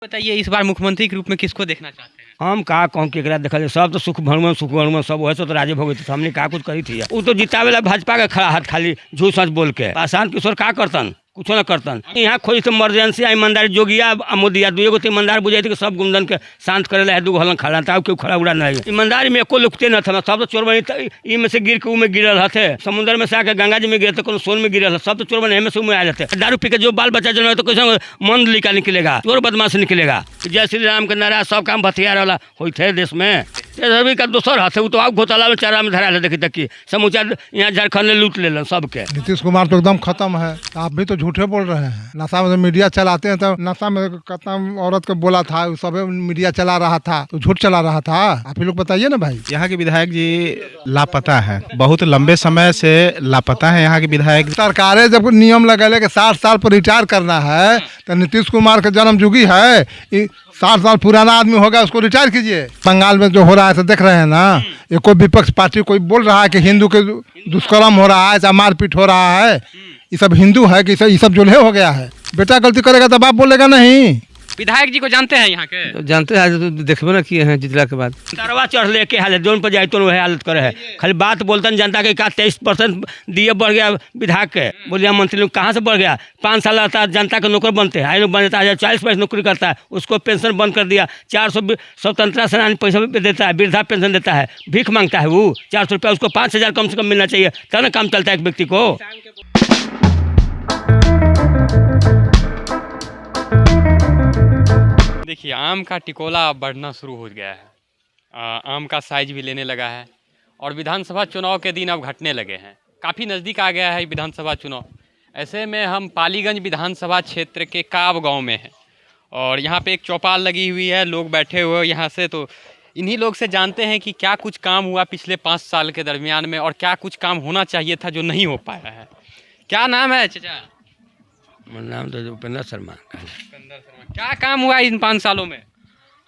बताइए, इस बार मुख्यमंत्री के रूप में किसको देखना चाहते हैं? हम का कहूँ केकरा देखा जाए, सब तो सुख भरमन सब वैसे तो राजे भोगे तो हमने का कुछ करी थी। वो तो जितावे ला भाजपा के खड़ा हाथ खाली झूठ सच बोल के प्रशांत किशोर का करतन, कुछ न करतन। यहाँ खोज तो इमरजेंसी ईमानदारी जोगिया मोदिया दुएगो तो ईमानदार बुझाई थी सब गुंडन के शांत करे ला दू हलन खड़ा था, क्यों खड़ा उड़ा नहीं ईमानदारी में एको लुकते न था। सब तो चोर बनी ई में से गिर के ऊ में गिरल हथे, समुद्र में से आके गंगा जी में गिरे थे, सोन में गिरल, सब तो चोर बने में से ऊ में आ जाते। दारू पी के जो बाल बच्चा जन्मे तो कैसे मन लिका निकलेगा, चोर बदमाश निकलेगा। जय श्री राम के नारा सब काम भथियार वाला होते है देश में। रवि का दोसर हाथ है, वो तो आप घोटाला में चारा में धरा ले देखी तक समूचा यहाँ झारखंड ने लूट ले सबके। नीतीश कुमार तो एकदम खत्म है, आप भी तो झूठे बोल रहे हैं। नशा में मीडिया चलाते हैं तो नशा में खत्म औरत को बोला था, सब मीडिया चला रहा था तो झूठ चला रहा था। आप ही लोग बताइए ना भाई। यहाँ के विधायक जी लापता है, बहुत लंबे समय से लापता है यहाँ के विधायक। सरकारें जब नियम लगे कि 60 साल पर रिटायर करना है तो नीतीश कुमार का जन्म जुगी है, 60 साल पुराना आदमी होगा उसको रिटायर कीजिए। बंगाल में जो हो रहा है तो देख रहे हैं ना, ये कोई विपक्ष पार्टी कोई बोल रहा है कि हिंदू के दुष्कर्म हो रहा है या मारपीट हो रहा है, ये सब हिंदू है कि ये सब जुल्हे हो गया है। बेटा गलती करेगा तो बाप बोलेगा नहीं। विधायक जी को जानते हैं यहाँ के? तो जानते हैं, तो देखबे ना किए हैं जितला के बाद। तरवा चढ़ लेके हालत जोन पर जाए तो वही हालत करे है। खाली बात बोलते जनता के का 23% दिए बढ़ गया विधायक के, बोलिए मंत्री लोग कहाँ से बढ़ गया। 5 साल आता जनता के नौकर बनते हैं, लोग बन जाता है 40 पैसे नौकरी करता है, उसको पेंशन बंद कर दिया। 400 स्वतंत्रता सेनानी पैसा भी देता है, वृद्धा पेंशन देता है, भीख मांगता है वो 400 रुपया, उसको 5000 कम से कम मिलना चाहिए, तब ना काम चलता है एक व्यक्ति को। देखिए, आम का टिकोला अब बढ़ना शुरू हो गया है, आम का साइज भी लेने लगा है और विधानसभा चुनाव के दिन अब घटने लगे हैं। काफ़ी नज़दीक आ गया है विधानसभा चुनाव। ऐसे में हम पालीगंज विधानसभा क्षेत्र के काव गांव में हैं और यहाँ पे एक चौपाल लगी हुई है, लोग बैठे हुए यहाँ से। तो इन्हीं लोग से जानते हैं कि क्या कुछ काम हुआ पिछले 5 साल के दरमियान में और क्या कुछ काम होना चाहिए था जो नहीं हो पाया है। क्या नाम है चाचा? मेरा नाम तो उपेंद्र शर्मा। क्या काम हुआ इन 5 सालों में?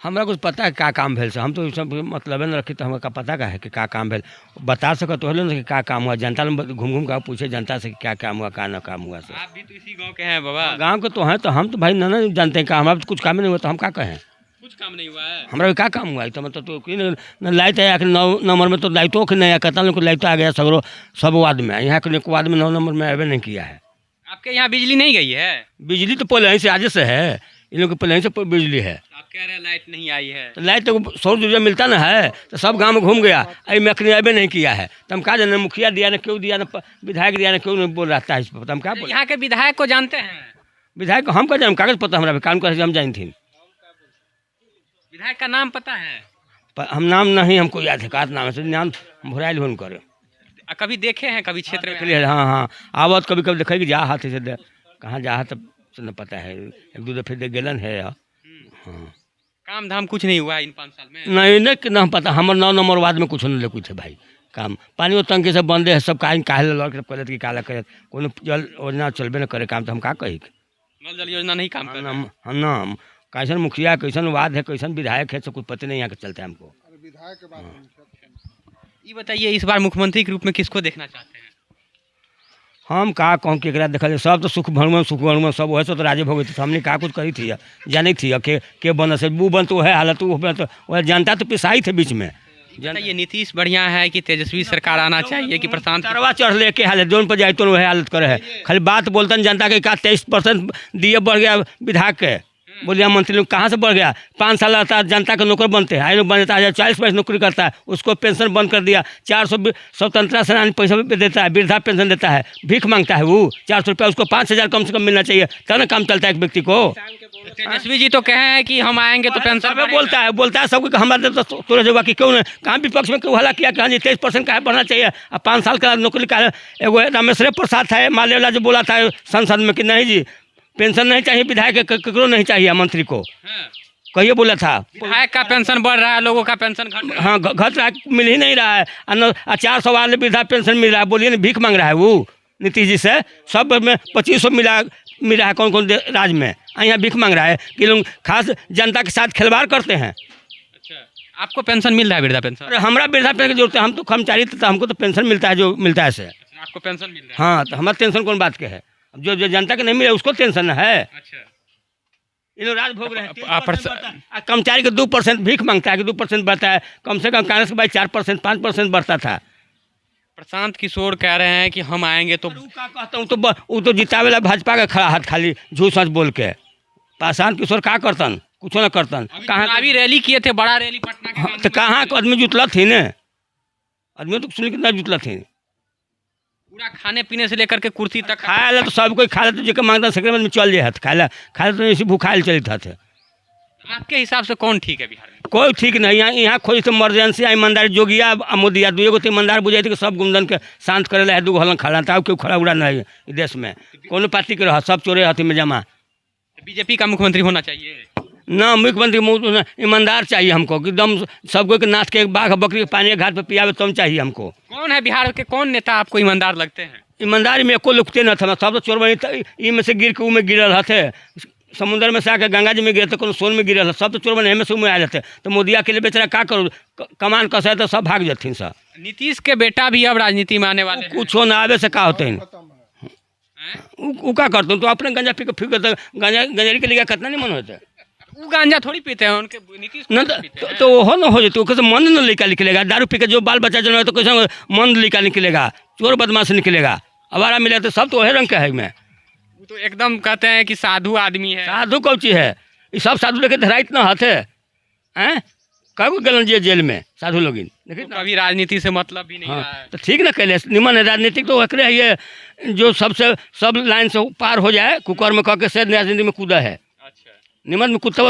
हमरा कुछ पता है क्या काम भेल से, हम तो सब मतलब न रखी तो हमें पता का है कि क्या काम भेल। बता सको तो ना कि क्या काम हुआ, जनता लोग घूम घूम कर पूछे जनता से कि क्या काम हुआ क्या ना काम हुआ। से आप भी तो इसी गांव के हैं बाबा। गांव के तो हैं, तो हम तो भाई ना जानते हैं, हमारा तो कुछ काम नहीं हुआ तो हम क्या कहें। कुछ काम नहीं हुआ है हमारा भी क्या काम हुआ है तो मतलब तो लाइट है 9 नंबर में, तो लाइटों के नहीं कहता लोग लाइट आ गया सगरो सब वार्ड में, यहाँ के वार्ड में 9 नंबर में अवे नहीं किया है। आपके यहाँ बिजली नहीं गई है? बिजली तो पहले से आज से है, इन लोग के पहले से बिजली है। आप कह रहे हैं लाइट नहीं आई है। तो लाइट तो 100 रुपया मिलता ना है, तो सब गांव में घूम गया, अभी में अखनी अबे नहीं किया है। तो हम कहा जाना मुखिया दिया ना क्यों दिया ना विधायक दिया ना क्यों नहीं बोल रहा है इस पर, हम क्या बोल। यहाँ के विधायक को जानते हैं? विधायक को हम क्या जान, कागज पता हमारा कानून का हम जानी थी। विधायक का नाम पता है? हम नाम नहीं हमको याद है, का नाम है नाम भुराइल हो कर। कभी देखे हैं कभी क्षेत्र में? हाँ हाँ आवत कभी कभी देखेगी जा हाथ से कहाँ जा तब न पता है, 1-2 दफे देख गलन है। हाँ काम धाम कुछ नहीं हुआ इन 5 साल में? नहीं ना पता, हमारे 9 नंबर वार्ड में कुछ नहीं कुछ है भाई काम। पानी और टंकी से बंदे है सब, काहे लड़ के कहते कि काला करे, कोनो जल योजना चलबे न करे काम, तो हम का कही। नल जल योजना नहीं काम कर रहा है? हम ना कैसन मुखिया कैसन वार्ड है कैसन विधायक है सब कुछ पता नहीं यहाँ के चलते हैं हमको। ये बताइए, इस बार मुख्यमंत्री के रूप में किसको देखना चाहते हैं? हम का कहूँ केकरा देखा जाए, सब तो सुख भरमन सब वैसे तो राजे भोगे तो हमने का कुछ करी थी, जानी थी के बन से वो बन तो वह हालत वह जनता तो पिसाई थे बीच में। ये नीतीश बढ़िया है कि तेजस्वी सरकार आना चाहिए कि प्रशांत? तरवा चढ़ लेके हालत जोन पर जाए तो वही हालत करे है। खाली बात बोलते जनता के का 23% दिए बढ़ गया विधायक के, बोलिए मंत्री लोग कहाँ से बढ़ गया। 5 साल आता जनता के नौकर बनते हैं, लोग बन जाता है 40 पैसे नौकरी करता है, उसको पेंशन बंद कर दिया। 400 स्वतंत्रता सेनानी पैसा भी देता है, वृद्धा पेंशन देता है, भीख मांगता है वो 400 रुपया, उसको 5000 कम से कम मिलना चाहिए, तब ना काम चलता है एक व्यक्ति को। तेजस्वी जी तो कहे हैं कि हम आएंगे तो पेंशन बोलता है सबको हमारे सूरज होगा कि क्यों नहीं, कहाँ विपक्ष में क्यों हला किया कि हाँ जी 23% का बढ़ना चाहिए। अब 5 साल का नौकरी का एगो रामेश्वर प्रसाद है मालेवाला जो बोला था संसद में कि नहीं जी पेंशन नहीं चाहिए विधायक केकरो नहीं चाहिए मंत्री को, कहिए बोला था। विधायक का पेंशन बढ़ रहा है, लोगों का पेंशन घट रहा है। हाँ घट रहा है, मिल ही नहीं रहा है। 400 वाले वृद्धा पेंशन मिल रहा है, बोलिए ना भीख मांग रहा है वो नीतीश जी से। सब में 2500 मिला है कौन राज्य में, यहाँ भीख मांग रहा है कि लोग खास जनता के साथ खिलवाड़ करते हैं। अच्छा, आपको पेंशन मिल रहा है वृद्धा पेंशन? अरे हमारा वृद्धा पेंशन की जरूरत है, हम तो कर्मचारी थे तो हमको तो पेंशन मिलता है जो मिलता है से। आपको पेंशन मिल रहा है? हाँ तो हमारा टेंशन कौन बात के है, जो जनता के नहीं मिले उसको टेंशन है। अच्छा, ये लोग राज भोग रहे हैं। आप 3% बढ़ता है। कर्मचारी के 2% भीख मांगता है कि 2% बढ़ता है। कम से कम कांग्रेस के भाई 4% 5% बढ़ता था। प्रशांत किशोर कह रहे हैं कि हम आएंगे तो वो का कहता हूँ तो वो तो जितावेला भाजपा का खड़ा हाथ खाली झूठ सच बोल के। प्रशांत किशोर का करतन, कुछ न करतन। कहाँ चुनावी रैली किए थे, बड़ा रैली पटना के हाँ, गांधी तो कहाँ मैदान को आदमी जुटला थी ने, आदमी तो सुन कितना जुटला थी। में। पूरा खाने पीने से लेकर के कुर्सी तक खाए ला तो सब कोई खा ले, तो जेकर मांगता सेकंड में चल जाए खाए तो ऐसे भूखाइल चलता थे। आपके हिसाब से कौन ठीक है बिहार में? कोई ठीक नहीं। यहाँ खोज से इमरजेंसी ईमानदार जोगिया आ मोदिया दुए गो तो ईमानदार बुझाई थी कि सब गुंडन के शांत करे ला है। 2 हलन खड़ा था क्यों खड़ा उड़ा नहीं है देश में। कोनो पार्टी के रहा सब चोरे हाथी में जमा। बीजेपी का मुख्यमंत्री होना चाहिए। ना मुख्यमंत्री ईमानदार चाहिए हमको कि एकदम सबको के नाच के एक बाघ बकरी के पानी के घाट पे पियावे तुम चाहिए हमको। कौन है बिहार के, कौन नेता आपको ईमानदार लगते हैं? ईमानदारी में एको लुकते न था। सब तो चोर बनी ई में से गिर के ऊ में गिरल थे। समुद्र में से आके गंगा जी में गिरे तो कोनो सोन में गिरल सब तो चोर बने में से में आ जाते। तो मोदिया के लिए बेचारा का करो, कमान कसा तो सब भाग जाथिन सब। नीतीश के बेटा भी अब राजनीति में आने वाले हैं। कुछ ना आवे से का होते हैं उ का करते तो अपने गंजा पी के फिर गंजारी के लिए कितना नहीं मन होता है। वो गांजा थोड़ी पीते हैं उनके, नीतीश न कुमार पीते हैं। तो वो न हो जाते कैसे मन न लिखा निकलेगा। दारू पी के जो बाल बच्चा जन्म है तो कैसे मन लिखा निकलेगा, चोर बदमाश निकलेगा। अवारा मिले तो सब तो वही रंग का है। मैं वो तो एकदम कहते हैं कि साधु आदमी है। साधु कौन चीज है? ये सब साधु लेके धराइत ना हाथ है हैं। कब गलन जी जेल में साधु लोग देखिए तो कभी राजनीति से मतलब भी नहीं हाँ, रहा है। तो ठीक ना कैले निमन है राजनीतिक तो एकरे है ये जो सबसे सब लाइन से पार हो जाए कुकर में कह के से राजनीति में कूदा है। अच्छा, निमन में कुत्ता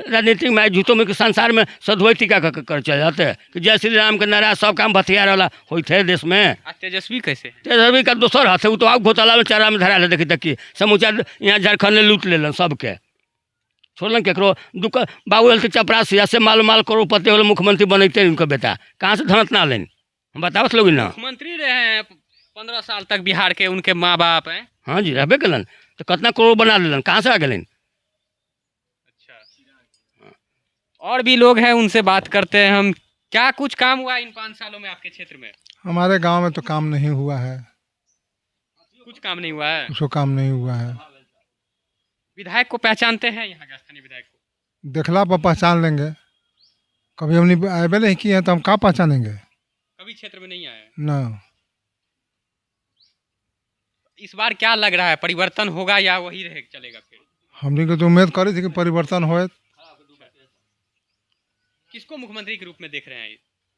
राजनीतिक में झूठों में कि संसार में सदवई टीका कर चल जाते हैं कि जय श्री राम के नारा सब काम भथियार वाला होते है देश में। आज तेजस्वी कैसे है? तेजस्वी का दोसर हाथ है। वो तो आप घोटाला में चारा में धरा ले देखी तक समूचा यहाँ झारखंड में लूट ले सबके छोड़लन केकरो दुख बाबू हल चपरासी से माल करोड़पति वाले मुख्यमंत्री बनते उनका बेटा कहाँ से धनत ना लेन हम बतावत लोग ना। मुख्यमंत्री रहे हैं 15 साल तक बिहार के, उनके माँ बाप हैं। हाँ जी रहबे कलन तो कितना करोड़ बना लेलन कहाँ से आ गए। अच्छा, और भी लोग हैं उनसे बात करते हैं हम। क्या कुछ काम हुआ इन 5 सालों में आपके क्षेत्र में? हमारे गांव में तो काम नहीं हुआ है, कुछ काम नहीं हुआ है। उसको काम नहीं हुआ है। विधायक को पहचानते हैं यहाँ के स्थानीय विधायक को? देखला पर पहचान लेंगे, कभी हमने आए नहीं किए हैं तो हम कहाँ पहचानेंगे। कभी क्षेत्र में नहीं आए हैं। ना इस बार क्या लग रहा है, परिवर्तन होगा या वही रहे चलेगा? फिर हमने को तो उम्मीद करी थी कि परिवर्तन होए। किसको मुख्यमंत्री के रूप में देख रहे हैं?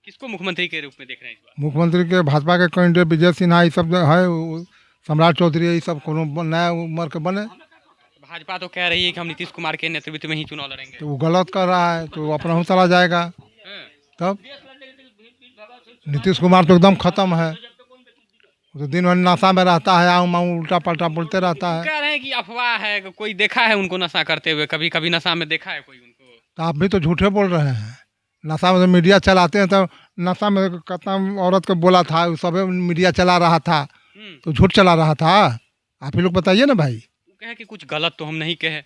किसको मुख्यमंत्री के रूप में देख रहे हैं इस बार? मुख्यमंत्री के भाजपा के कैंडिडेट विजय सिन्हा ये सब है, सम्राट चौधरी ये सब कोनो नया उम्र के बने। भाजपा तो कह रही है कि हम नीतीश कुमार के नेतृत्व में ही चुनाव लड़ेंगे। तो वो गलत कर रहा है तो वो अपना ही चला जाएगा। हाँ। तब नीतीश कुमार तो एकदम खत्म है। वो तो दिन भर नशा में रहता है, आऊँ माऊँ उल्टा पल्टा बोलते रहता है। कह रहे हैं कि अफवाह है, कोई देखा है उनको नशा करते हुए? कभी कभी नशा में देखा है कोई उनको? तो आप भी तो झूठे बोल रहे हैं। नशा में तो मीडिया चलाते हैं, तो नशा में कितना औरत को बोला था, वो सब मीडिया चला रहा था तो झूठ चला रहा था। आप ही लोग बताइए ना भाई। वो कहे कि कुछ गलत तो हम नहीं कहे।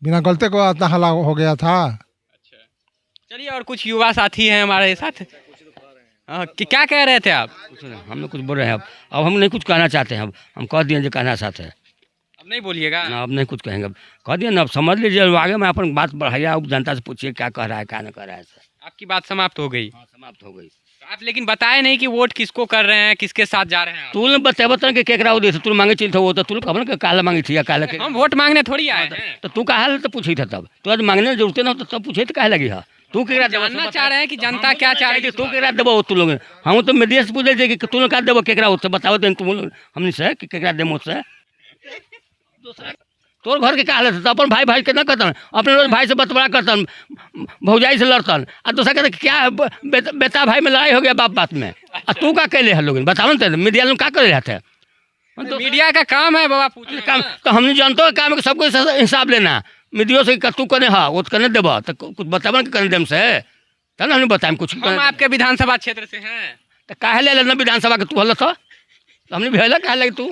बिना गलती को इतना हल्ला हो गया था। अच्छा, चलिए और कुछ युवा साथी हैं हमारे साथ। हाँ, कि क्या कह रहे थे आप? हम लोग कुछ बोल रहे हैं अब हम नहीं कुछ कहना चाहते हैं। अब हम कह दिए जो कहना चाहते हैं। अब नहीं बोलिएगा ना अब नहीं कुछ कहेंगे। अब कह दिए ना, अब समझ लीजिए आगे में अपन बात बढ़ाइए। अब जनता से पूछिए क्या कह रहा है क्या नहीं कह रहा है। आपकी बात समाप्त हो गई। समाप्त हो गई। आप लेकिन बताए नहीं कि वोट किसको कर रहे हैं, किसके साथ जा रहे हैं आप? तू बता बता के केकरा वो दे तू मांगे चल था वो तो तू खबर के काला मांगी थी या काला के हम वोट मांगने थोड़ी आए हैं। तो तू कहा तो पूछी था तब तो आज मांगने की जरूरत ना हो तो तब पूछे तो कहे लगी। हाँ तू केकरा जानना चाह रहे हैं कि जनता क्या चाह रही है। तू केकरा देबो तू लोग हम तो मीडिया से पूछे थे कि तू का देबो केकरा होते बताओ तो तुम हमने से कि केकरा देमो से तोर घर के का हालत है। अपन भाई भाई के ना करतन, अपने रोज भाई से बतबड़ा करतन, भौजाई से लड़तन। आ दूसरा कहते क्या है, बेटा भाई में लड़ाई हो गया बाप बात में। आ तू का कैले है लोग बताओ ना, मीडिया लोग का करे रहते हैं। तो मीडिया का काम है बाबा पूछना काम तो हमने जानते हो काम है सबको हिसाब लेना। मीडिया से तू कने हाँ वो करने देब तो कुछ बताब न करने देम से तब हमने बताएं कुछ। हम आपके विधानसभा क्षेत्र से हैं। तो काहे ले लेना विधानसभा के तू हल तो हमने भी हल काहे लगे तू।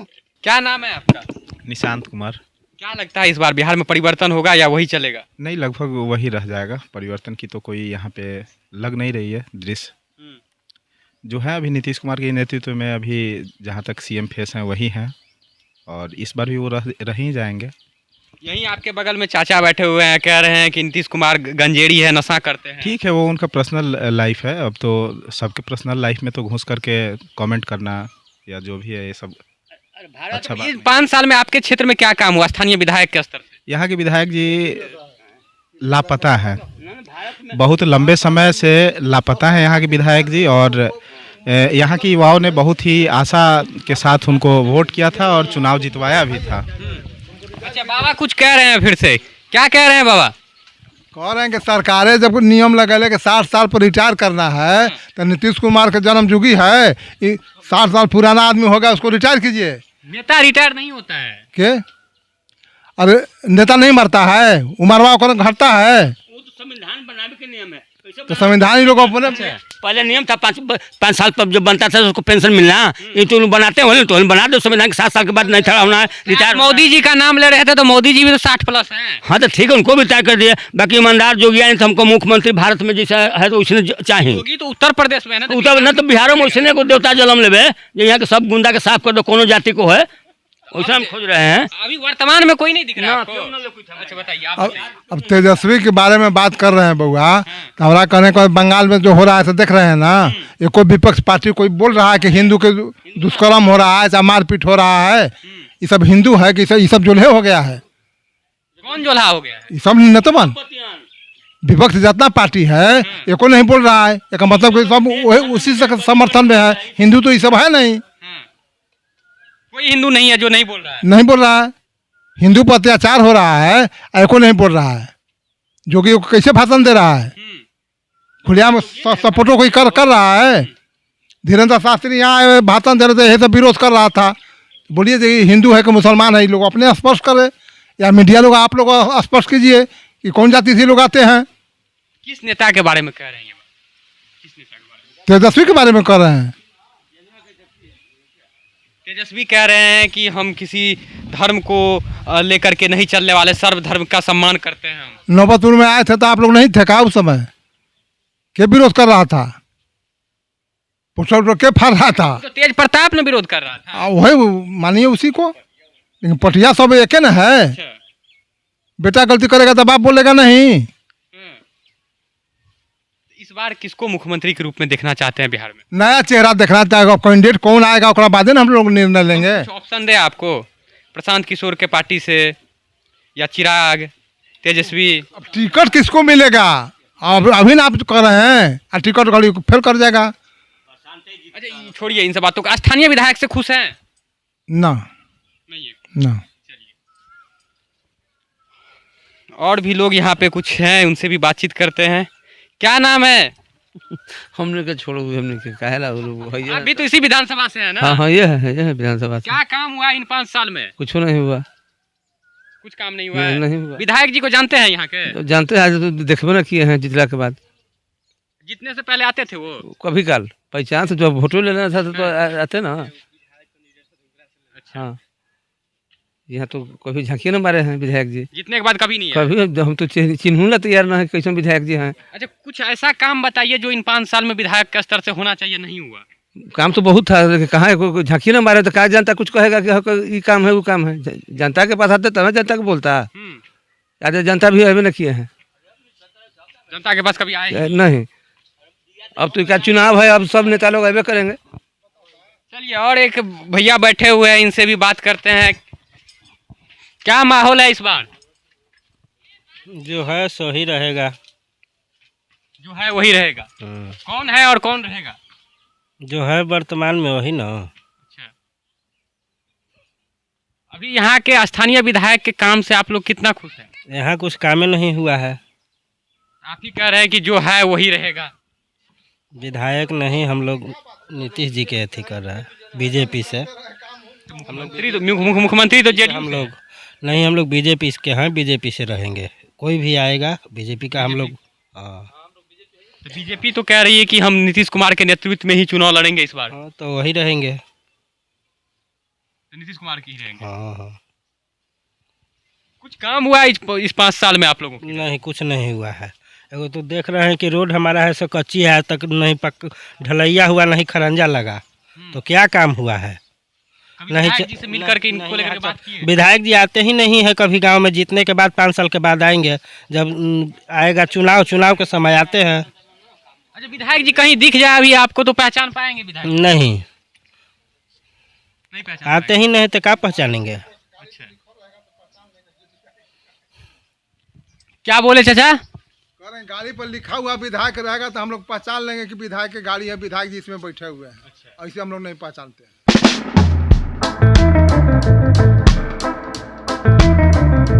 क्या नाम है आपका? निशांत कुमार। क्या लगता है इस बार बिहार में परिवर्तन होगा या वही चलेगा? नहीं, लगभग वही रह जाएगा। परिवर्तन की तो कोई यहाँ पे लग नहीं रही है दृश्य। जो है अभी नीतीश कुमार के नेतृत्व में अभी जहाँ तक सीएम फेस हैं वही हैं और इस बार भी वो रह ही जाएंगे। यहीं आपके बगल में चाचा बैठे हुए हैं, कह रहे हैं कि नीतीश कुमार गंजेड़ी है, नशा करते हैं। ठीक है, वो उनका पर्सनल लाइफ है। अब तो सबके पर्सनल लाइफ में तो घुस करके कमेंट करना या जो भी है ये सब अच्छा बात इस नहीं। 5 साल में आपके क्षेत्र में क्या काम हुआ स्थानीय विधायक के स्तर से? यहाँ के विधायक जी लापता है, बहुत लंबे समय से लापता है यहाँ के विधायक जी। और यहाँ के युवाओं ने बहुत ही आशा के साथ उनको वोट किया था और चुनाव जितवाया भी था। अच्छा, बाबा कुछ कह रहे हैं, फिर से क्या कह रहे हैं बाबा? कह रहे हैं कि सरकारें जब नियम लगेले कि 60 साल पर रिटायर करना है, तो नीतीश कुमार का जन्म जुगी है, 60 साल पुराना आदमी होगा, उसको रिटायर कीजिए। नेता रिटायर नहीं होता है। के अरे नेता नहीं मरता है, उमरवा को घटता है, वो तो संविधान बनाने के नियम है। तो संविधान ही लोग अपने पहले नियम था 5 साल पर जब बनता था उसको पेंशन मिलना। ये तो बनाते हो तो बना दो संविधान के 7 साल के बाद नहीं खड़ा होना है रिटायर। मोदी जी का नाम ले रहे थे तो मोदी जी भी तो 60+ हैं। हाँ तो ठीक है, उनको भी तय कर दिया। बाकी ईमानदार जोगिया ने तो हमको मुख्यमंत्री भारत में जैसा है तो उसने चाहिए। योगी तो उत्तर प्रदेश में है ना, उतर न तो बिहारों में उसने को देवता जन्म लेवे जो यहाँ के सब गुंडा के साफ कर दो, कोनो जाति को है वैसा हम खोज रहे हैं। अभी वर्तमान में कोई नहीं दिख रहा ना, आपको? क्यों ना लोग कुछ हमारे। अच्छा बताइए, आप अब बताइए। अब तेजस्वी के बारे में बात कर रहे हैं बउआ, तो हमारा कहने को बंगाल में जो हो रहा है तो देख रहे हैं ना, ये कोई विपक्ष पार्टी कोई बोल रहा है कि हिंदू के दुष्कर्म हो रहा है या मारपीट हो रहा है, ये सब हिंदू है कि ये सब जोल्हे हो गया है, कौन जोल्हा हो गया है? ये सब नतमन विपक्ष जितना पार्टी है ये को नहीं बोल रहा है, एक मतलब कि सब उसी से समर्थन में है। हिंदू तो ये सब है नहीं, कोई हिंदू नहीं है जो नहीं बोल रहा है। नहीं बोल रहा है। हिंदू पर अत्याचार हो रहा है, एको नहीं बोल रहा है। जोगी को कैसे भाषण दे रहा है, खुलियाम सपोर्टो कोई कर रहा है। धीरेन्द्र शास्त्री यहाँ आए भाषण दे रहे थे, ये सब विरोध कर रहा था। बोलिए जी हिंदू है कि मुसलमान है, ये लोग अपने स्पष्ट करें या मीडिया लोग आप लोग स्पष्ट कीजिए कि कौन जाति से लोग आते हैं। किस नेता के बारे में कह रहे हैं ये बात? किस नेता के बारे में? तेजस्वी के बारे में कर रहे हैं। तेजस्वी कह रहे हैं कि हम किसी धर्म को लेकर के नहीं चलने वाले, सर्वधर्म का सम्मान करते हैं हम। नौबतपुर में आए थे तो आप लोग नहीं थे का उस समय? के विरोध कर रहा था, पुष्प के फाड़ रहा था? तो तेज प्रताप ने विरोध कर रहा था। वही मानिए उसी को, लेकिन पटिया सब एक न है। अच्छा। बेटा गलती करेगा तो बाप बोलेगा नहीं। इस बार किसको मुख्यमंत्री के रूप में देखना चाहते हैं बिहार में? नया चेहरा देखना चाहेगा, कैंडिडेट कौन आएगा उसके बाद हम लोग निर्णय लेंगे। कुछ ऑप्शन दे आपको, प्रशांत किशोर के पार्टी से या चिराग, तेजस्वी? अब टिकट किसको मिलेगा? अब अभी ना आप कर रहे हैं, और टिकट घड़ी फेल कर जाएगा। अच्छा ये छोड़िए इन सब बातों का। स्थानीय विधायक से खुश हैं? ना नहीं है। ना और भी लोग यहाँ पे कुछ हैं, उनसे भी बातचीत करते हैं। क्या नाम है? हमने क्या छोड़ो, हमने क्या कहे ला आप भी तो इसी विधानसभा से है ना? हाँ हाँ ये है विधानसभा से। क्या काम हुआ इन 5 साल में? कुछ नहीं हुआ। कुछ काम नहीं हुआ है? नहीं हुआ। विधायक जी को जानते हैं यहाँ के? तो जानते हैं, तो देखबे ना किए हैं जितला के बाद। जितने से पहले आते थे वो? कभी काल पहचान से जब फोटो लेना था तो आते ना। हाँ यहाँ तो कभी झांकिए ना मारे हैं विधायक जी, जितने के बाद कभी नहीं है? कभी हम तो चिन्हू ना तैयार ना है कैसे विधायक जी हैं। अच्छा कुछ ऐसा काम बताइए जो इन 5 साल में विधायक के स्तर से होना चाहिए, नहीं हुआ। काम तो बहुत था, लेकिन कहाँ है, कोई झांकी ना मारे तो कहा जनता कुछ कहेगा कि हाँ, ये काम है वो काम है। जनता के पास आते तब ना जनता को बोलता है। आज जनता भी अभी न किए हैं, जनता के पास कभी आए? नहीं। अब तो क्या चुनाव है, अब सब नेता लोग अबे करेंगे। चलिए और एक भैया बैठे हुए हैं, इनसे भी बात करते हैं। क्या माहौल है इस बार? जो है सो ही रहेगा। जो है वही रहेगा। कौन है और कौन रहेगा? जो है वर्तमान में वही ना। अच्छा, अभी यहाँ के स्थानीय विधायक के काम से आप लोग कितना खुश हैं? यहाँ कुछ काम नहीं हुआ है। आप ही कह रहे हैं कि जो है वही रहेगा। विधायक नहीं, हम लोग नीतीश जी के अथी कर रहा है बीजेपी से। मुख्यमंत्री तो जेडीयू हम लोग नहीं, हम लोग बीजेपी के हैं, बीजेपी से रहेंगे। कोई भी आएगा बीजेपी का हम लोग। हाँ बीजेपी तो कह रही है कि हम नीतीश कुमार के नेतृत्व में ही चुनाव लड़ेंगे इस बार। हाँ, तो वही रहेंगे। तो नीतीश कुमार की ही रहेंगे। हाँ हाँ। कुछ काम हुआ है इस 5 साल में आप लोगों को? नहीं कुछ नहीं हुआ है। एगो तो देख रहे हैं कि रोड हमारा है सो कच्ची है, तक नहीं पक ढलैया हुआ, नहीं खरंजा लगा, तो क्या काम हुआ है? कभी नहीं विधायक जी से मिल करके इनको लेकर के बात की है? विधायक जी आते ही नहीं है कभी गांव में, जीतने के बाद 5 साल के बाद आएंगे, जब आएगा चुनाव के समय आते हैं। अच्छा, विधायक जी कहीं दिख जाए अभी आपको तो पहचान पाएंगे विधायक? नहीं नहीं पहचान आते ही नहीं तो क्या पहचानेंगे। पाएंगे। अच्छा, क्या बोले चाचा? कह रहे हैं गाड़ी पर लिखा हुआ विधायक रहेगा तो हम लोग पहचान लेंगे कि विधायक की गाड़ी है, विधायक जी इसमें बैठे हुए हैं। ऐसे हम लोग नहीं पहचानते हैं।